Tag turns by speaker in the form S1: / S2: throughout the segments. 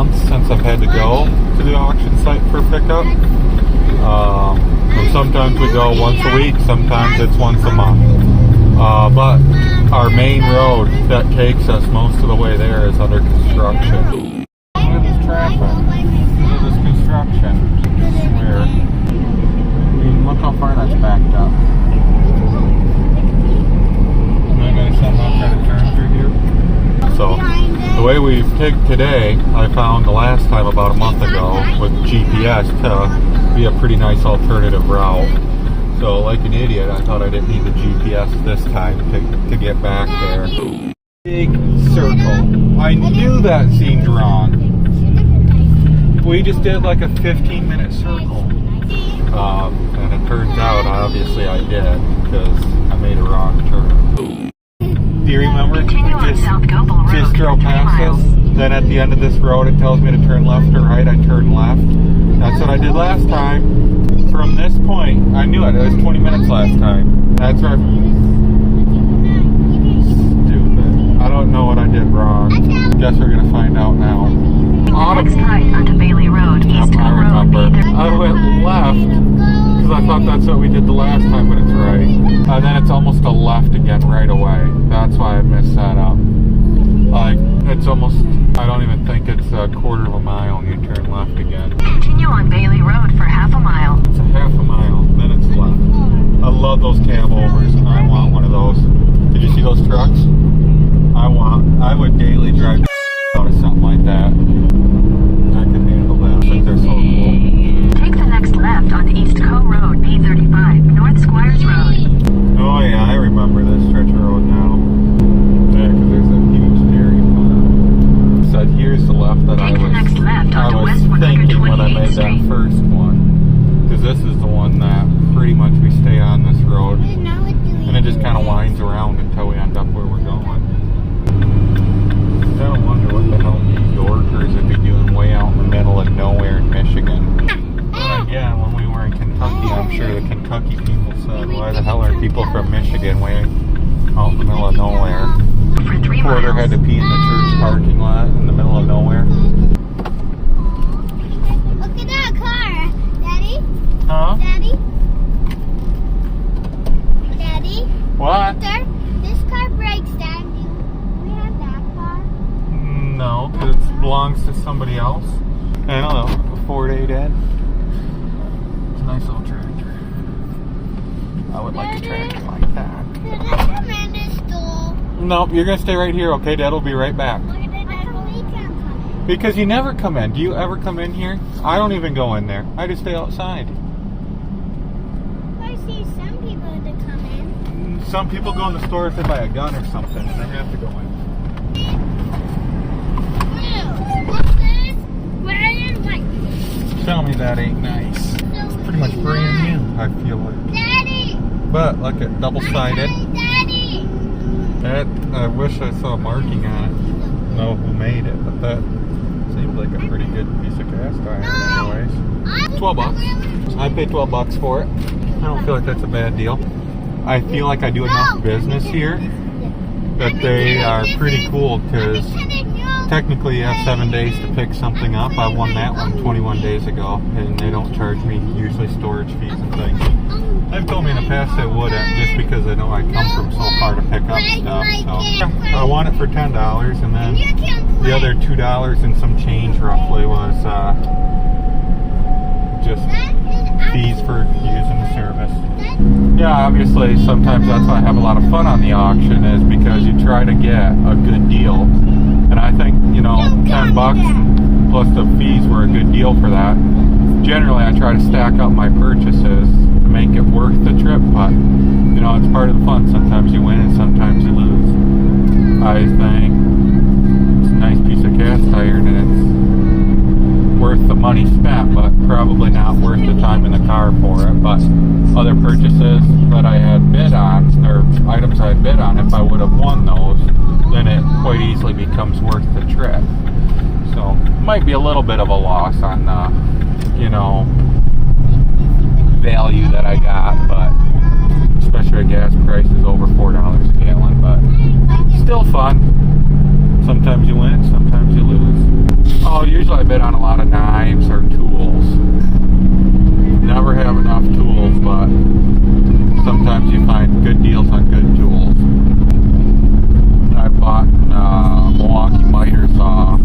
S1: months since I've had to go to the auction site for pickup. And sometimes we go once a week, sometimes it's once a month. But our main road that takes us most of the way there is under construction. Look at this traffic. Look at this construction. I swear. I mean, look how far that's backed up. Am I going to somehow try to turn through here? So, the way we picked today, I found the last time about a month ago with GPS to be a pretty nice alternative route. So, like an idiot, I thought I didn't need the GPS this time to get back there. Big circle. I knew that seemed wrong. We just did like a 15-minute circle. And it turns out, obviously, I did because I made a wrong turn. Do you remember? We just drove past us. Then at the end of this road, it tells me to turn left or right. I turned left. That's what I did last time. From this point, I knew it. It was 20 minutes last time. That's right. Stupid. I don't know what I did wrong. Guess we're gonna find out now.
S2: Next right onto Bailey Road, East
S1: Yep, I
S2: Hill Road.
S1: remember. I went left because I thought that's what we did the last time, but it's right. And then it's almost a left again right away. That's why I messed that up. Like, it's almost, I don't even think it's a quarter of a mile and you turn left again.
S2: Continue on Bailey Road for half a mile.
S1: It's a half a mile, then it's left. I love those cab overs. I want one of those. Did you see those trucks? I would daily drive out of something like that. I can handle that. I think they're so cool.
S2: Take the next left onto East Co Road, B35, North Squires Road.
S1: Oh yeah, I remember this stretch of road now. Yeah, because there's a huge dairy farm. So here's the left that I was thinking when I made that first one. Because this is the one that pretty much we stay on this road. And it just kind of winds around until we end up where we're going. I don't wonder what the hell New Yorkers would be doing way out in the middle of nowhere in Michigan. But again, when we were in Kentucky, I'm sure the Kentucky people said, why the hell are people from Michigan way out in the middle of nowhere? Porter had to pee in the church parking lot in the middle of nowhere.
S3: Look at that car, Daddy.
S1: Huh?
S3: Daddy.
S1: What?
S3: This car breaks down. Do we have that car?
S1: No, because it belongs to somebody else. I don't know, a Ford 8N. It's a nice little tractor. I would like a tractor like that.
S3: Can I come in this door?
S1: Nope, you're going to stay right here, okay? Dad will be right back.
S3: Why did I can't come in?
S1: Because you never come in. Do you ever come in here? I don't even go in there. I just stay outside.
S3: I see some people that come in.
S1: Some people go in the store if they buy a gun or something, and they have to go in.
S3: What's this? Red and white.
S1: Tell me that ain't nice. It's pretty much brand new, I feel like.
S3: Daddy!
S1: But, look at double-sided.
S3: Daddy!
S1: That, I wish I saw a marking on it. Know who made it, but that seems like a pretty good piece of cast iron anyways. 12 bucks. I paid 12 bucks for it. I don't feel like that's a bad deal. I feel like I do enough business here that they are pretty cool because technically you have 7 days to pick something up. I won that one 21 days ago and they don't charge me usually storage fees and things. They've told me in the past they wouldn't just because they know I come from so far to pick up stuff. So I won it for $10 and then the other $2 and some change roughly was just fees for using the service. Yeah, obviously sometimes that's why I have a lot of fun on the auction is because you try to get a good deal. And I think, you know, 10 bucks plus the fees were a good deal for that. Generally I try to stack up my purchases to make it worth the trip, but you know, it's part of the fun. Sometimes you win and sometimes you lose. I think it's a nice piece of cast iron and it's worth the money spent, but probably not worth the time in the car for it. But other purchases that I had bid on, or items I had bid on, if I would have won those, then it quite easily becomes worth the trip. So might be a little bit of a loss on the, you know, value that I got, but especially at gas prices over $4 a gallon, but still fun. Sometimes you win, sometimes you lose. Oh, usually I bid on a lot of knives or tools. Never have enough tools, but sometimes you find good deals on good tools. I bought a Milwaukee miter saw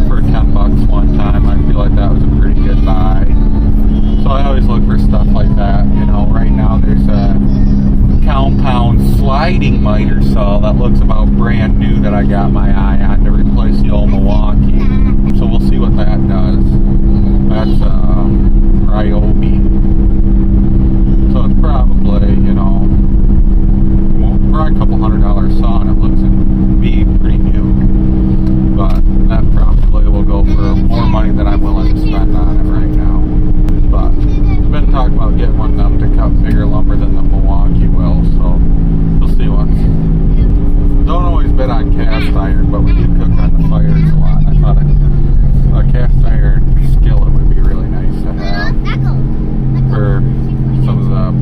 S1: for $10 one time. I feel like that was a pretty good buy. So I always look for stuff like that. You know, right now there's a compound sliding miter saw that looks about brand new that I got my eye on to replace the old Milwaukee. So we'll see what that does. That's Ryobi. So it's probably, you know, probably a couple $100 saw, and it looks to be pretty new. But that probably will go for more money than I'm willing to spend on it right now. But I've been talking about getting one of them to cut bigger lumber than the Milwaukee will, so we'll see what. Don't always bid on cast iron, but we do cook on the fires a lot. I thought a cast iron skillet would be really nice to have for some of the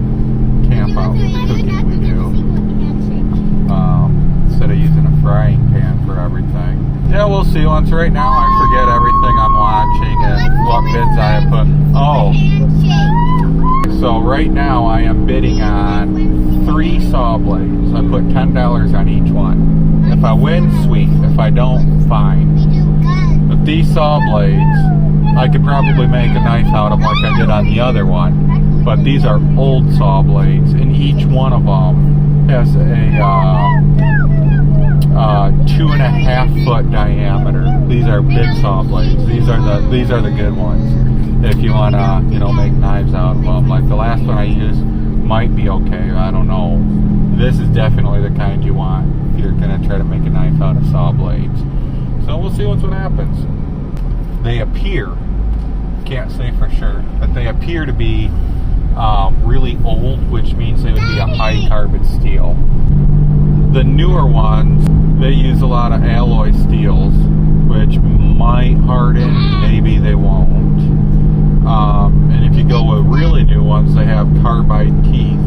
S1: camp out cooking we do. Instead of using a frying pan for everything. Yeah, we'll see. Once right now I forget everything I'm watching and what bids I have put. Oh, so right now I am bidding on 3 saw blades. I put $10 on each one. If I win, sweet. If I don't, fine. But these saw blades, I could probably make a knife out of like I did on the other one. But these are old saw blades, and each one of them has a 2.5 foot diameter. These are big saw blades. These are the good ones. If you want to, you know, make knives out of them. Like the last one I used might be okay. I don't know. This is definitely the kind you want if you're gonna try to make a knife out of saw blades. So we'll see what happens. They appear, can't say for sure, but they appear to be really old, which means they would be a high carbon steel. The newer ones, they use a lot of alloy steels, which might harden, maybe they won't. And if you go with really new ones, they have carbide teeth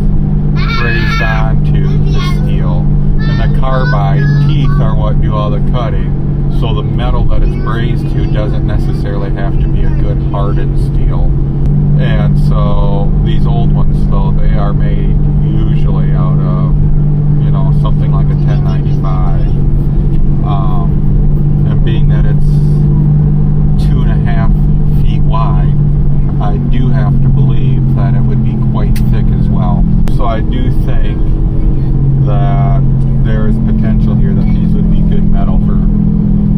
S1: raised onto the steel. And the carbide teeth are what do all the cutting. So the metal that it's brazed to doesn't necessarily have to be a good hardened steel. And so these old ones, though, they are made usually out of, you know, something like a 1095. And being that it's 2.5 feet wide, I do have to believe that it would be quite thick as well. So I do think that there is potential here that these would be good metal for,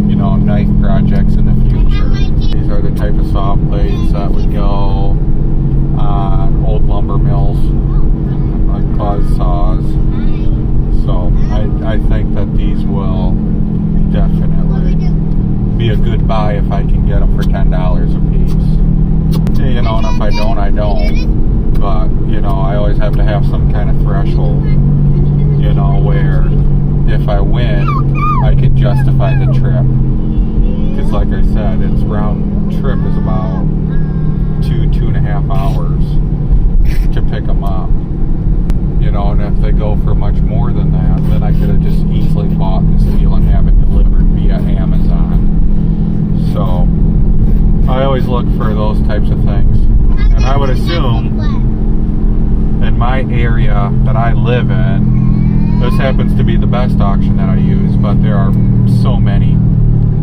S1: you know, knife projects in the future. These are the type of saw blades that would go on old lumber mills, like buzz saws. So I think that these will definitely be a good buy if I can get them for $10 a piece. You know, and if I don't, I don't. But, you know, I always have to have some kind of threshold, you know, where if I win, I can justify the trip. Because like I said, its round trip is about 2.5 hours to pick them up. You know, and if they go for much more than that, then I could have just easily bought the steel and have it delivered via Amazon. So I always look for those types of things. And I would assume in my area that I live in, this happens to be the best auction that I use, but there are so many.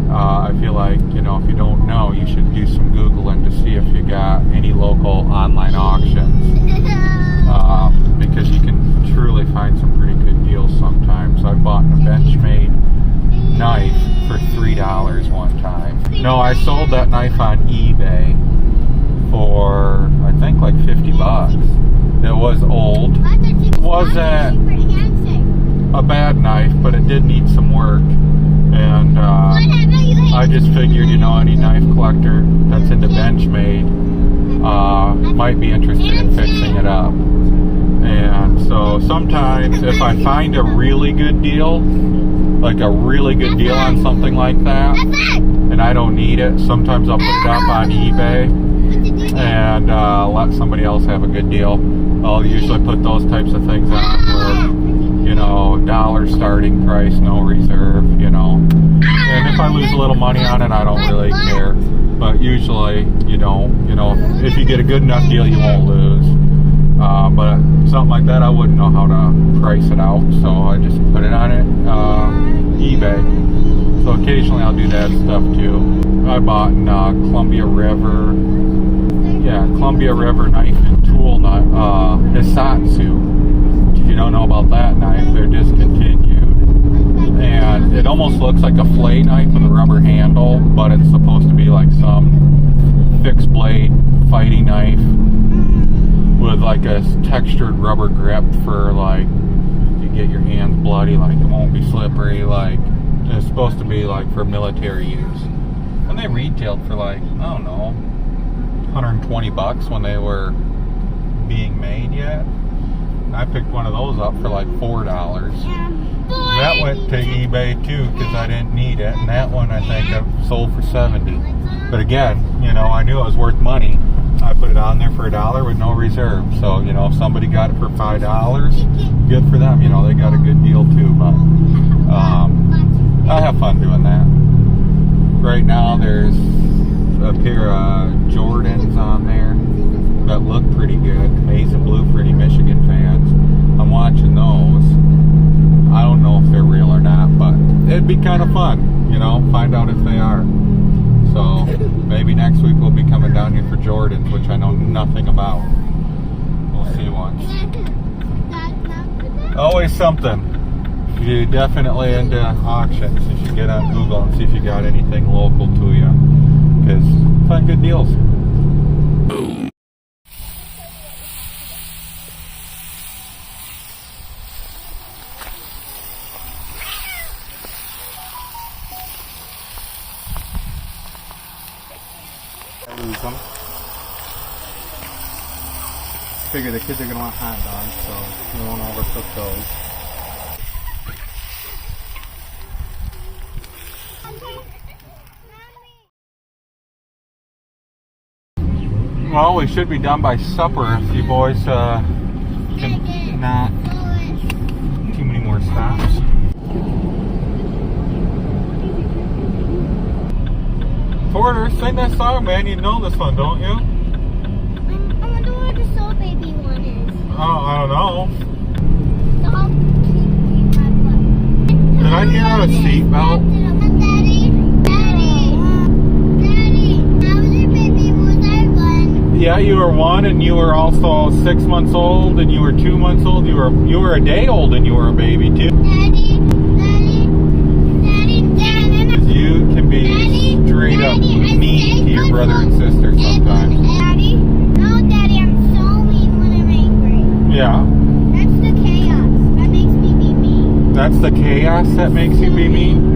S1: I feel like, you know, if you don't know, you should do some Googling to see if you got any local online auctions. Because you can truly find some pretty good deals sometimes. I bought a Benchmade knife for $3 one time. No, I sold that knife on eBay for, I think, like $50. It was old. It wasn't a bad knife, but it did need some work. And I just figured, you know, any knife collector that's into Benchmade might be interested in fixing it up. And so sometimes if I find a really good deal, like a really good deal on something like that, and I don't need it, sometimes I'll put it up on eBay and let somebody else have a good deal. I'll usually put those types of things on where you know, dollar starting price, no reserve, you know. And if I lose a little money on it, I don't really care. But usually, you don't. You know, if you get a good enough deal, you won't lose. But something like that, I wouldn't know how to price it out, so I just put it on eBay. So occasionally I'll do that stuff too. I bought in Columbia River knife and tool knife, Hisatsu. If you don't know about that knife, they're discontinued. And it almost looks like a fillet knife with a rubber handle, but it's supposed to be like some fixed blade fighting knife with like a textured rubber grip for, like, if you get your hands bloody, like it won't be slippery. Like, it's supposed to be like for military use. And they retailed for like, I don't know, $120 when they were being made yet. I picked one of those up for like $4. That went to eBay too because I didn't need it, and that one I think I sold for $70. But again, you know, I knew it was worth money. I put it on there for $1 with no reserve. So, you know, if somebody got it for $5, good for them. You know, they got a good deal too. But I have fun doing that. Right now there's a pair of Jordans on there that look pretty good. Amazing Blue for any Michigan fans. I'm watching those. I don't know if they're real or not, but it'd be kind of fun, you know, find out if they are. So maybe next week we'll be coming down here for Jordans, which I know nothing about. We'll see once. Always something. You're definitely into auctions. You should get on Google and see if you got anything local to you, because find good deals. Lose them. Figure the kids are gonna want hot dogs, so we won't overcook those. Well, we should be done by supper if you boys can not too many more stops. Porter, sing that song, man. You know this one, don't you?
S3: I wonder what the Soul Baby one is.
S1: Oh, I don't know.
S3: Soul
S1: Did I hear a seatbelt?
S3: Daddy, how was your baby? Was I one?
S1: Yeah, you were 1, and you were also 6 months old, and you were 2 months old. You were a day old, and you were a baby too.
S3: Daddy.
S1: You can be straight up mean to your brother and sister sometimes.
S3: Daddy? No, Daddy, I'm so mean when I'm angry.
S1: Yeah.
S3: That's the chaos. That makes me be mean.
S1: That's the chaos that makes you be mean?